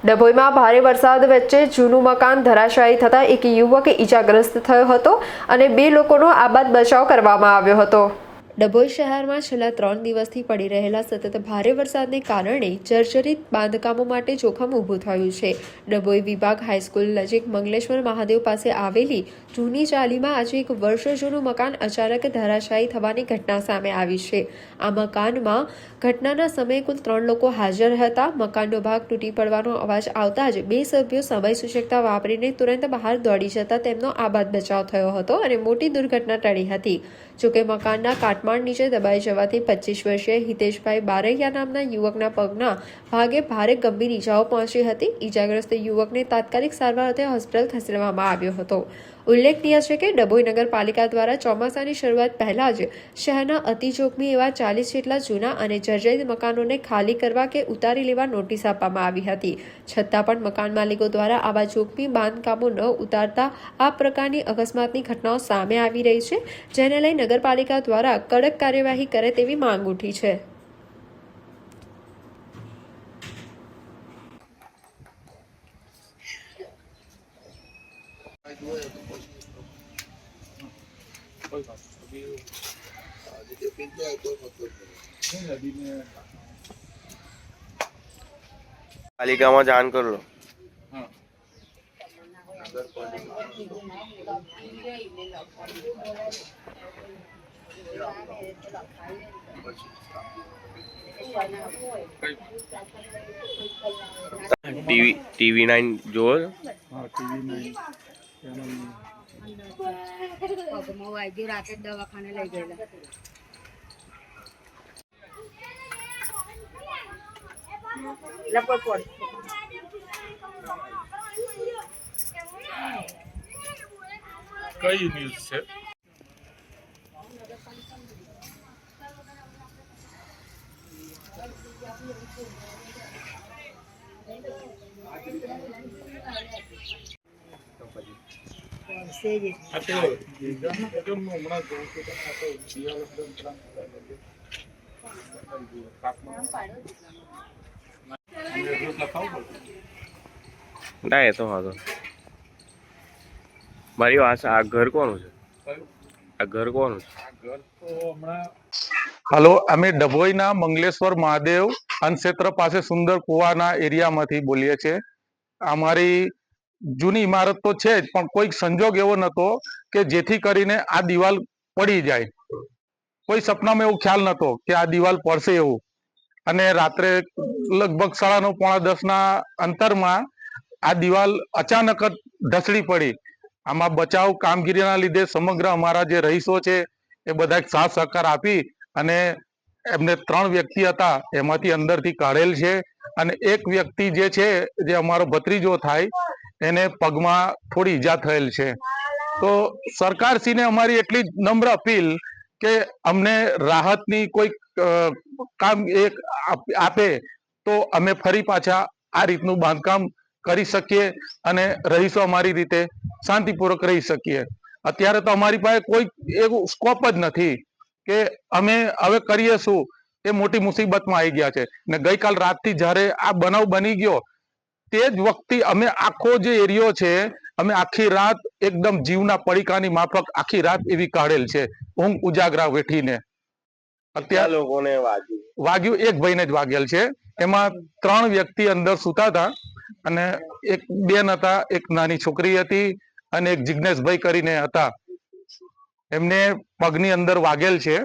ડભોઈમાં ભારે વરસાદ વચ્ચે જૂનું મકાન ધરાશાયી થતાં એક યુવક ઈજાગ્રસ્ત થયો હતો અને 2 લોકોનો આબાદ બચાવ કરવામાં આવ્યો હતો। ડભોઈ શહેરમાં છેલ્લા 3 દિવસથી પડી રહેલા સતત ભારે વરસાદને કારણે જર્જરિત બાંધકામો માટે જોખમ ઊભું થયું છે। ડભોઈ વિભાગ હાઈસ્કૂલ નજીક મંગલેશ્વર મહાદેવ પાસે આવેલી જૂની ચાલીમાં આજે એક વર્ષ જૂનું મકાન અચાનક ધરાશાયી થવાની ઘટના સામે આવી છે। આ મકાનમાં ઘટનાના સમયે કુલ 3 લોકો હાજર હતા। મકાનનો ભાગ તૂટી પડવાનો અવાજ આવતા જ 2 સભ્યો સમય સૂચકતા વાપરીને તુરંત બહાર દોડી જતા તેમનો આબાદ બચાવ થયો હતો અને મોટી દુર્ઘટના ટળી હતી। જોકે મકાનના કાટમાળ નીચે દબાઈ જવાથી 25 વર્ષીય હિતેશભાઈ બારૈયા નામના યુવકના પગના ભાગે ભારે ગંભીર ઈજાઓ પહોંચી હતી। ઈજાગ્રસ્ત યુવકને તાત્કાલિક સારવાર અર્થે હોસ્પિટલ ખસેડવામાં આવ્યો હતો। ઉલ્લેખનીય છે કે ડભોઈ નગરપાલિકા દ્વારા ચોમાસાની શરૂઆત પહેલા જ શહેરના અતિ જોખમી એવા 40 જેટલા જૂના અને જર્જરિત મકાનોને ખાલી કરવા કે ઉતારી લેવા નોટિસ આપવામાં આવી હતી। છતાં પણ મકાન માલિકો દ્વારા આવા જોખમી બાંધકામો ન ઉતારતા આ પ્રકારની અકસ્માતની ઘટનાઓ સામે આવી રહી છે, જેને લઈ નગરપાલિકા દ્વારા કડક કાર્યવાહી કરે તેવી માંગ ઉઠી છે। पालिकाમાં જાણ कर लो। टीवी9 जो રાતે દવાખાને લઈ ગયેલા। કઈ ન્યૂઝ છે? ના એ તો હા મારી વાત આ ઘર કોનું છે? આ ઘર કોનું છે? હાલો, અમે ડભોઈના મંગલેશ્વર મહાદેવ અન્નક્ષેત્ર પાસે સુંદર કુવાના એરિયામાંથી બોલીએ છીએ। અમારી જૂની ઇમારત તો છે જ, પણ કોઈક સંજોગ એવો નહોતો કે જેથી કરીને આ દિવાલ પડી જાય। કોઈ સપનામાં એવું ખ્યાલ નહોતો કે આ દિવાલ પડશે એવું। અને રાત્રે લગભગ 9:30 અંતરમાં આ દિવાલ અચાનક જ ઢસડી પડી। આમાં બચાવ કામગીરીના લીધે સમગ્ર અમારા જે રહીશો છે એ બધા સાથ સહકાર આપી અને એમને 3 વ્યક્તિ હતા એમાંથી અંદરથી કાઢેલ છે અને એક વ્યક્તિ જે છે જે અમારો ભત્રીજો થાય એને પગમાં થોડી ઈજા થયેલ છે। તો સરકારશ્રીને અમારી એટલી જ નમ્ર અપીલ કે અમને રાહતની કોઈ કામ એક આપે તો અમે ફરી પાછા આ રીતનું બાંધકામ કરી શકીએ અને રહીશો અમારી રીતે શાંતિપૂર્વક રહી શકીએ। અત્યારે તો અમારી પાસે કોઈ એવું સ્કોપ જ નથી કે અમે હવે કરીએ શું, એ મોટી મુસીબતમાં આવી ગયા છે। ને ગઈકાલ રાતથી જ્યારે આ બનાવ બની ગયો તે જ વખતે અમે આખો જે એરિયો છે અમે આખી રાત એકદમ જીવના પડીકાની માફક આખી રાત એવી કાઢેલ છે, ઊંઘ ઉજાગરા વેઠીને। અત્યારે લોકોને વાગ્યું એક ભાઈને જ વાગેલ છે। એમાં 3 વ્યક્તિ અંદર સૂતા હતા અને એક બેન હતા, એક નાની છોકરી હતી અને એક જિજ્ઞેશભાઈ કરીને હતા। એમને પગની અંદર વાગેલ છે।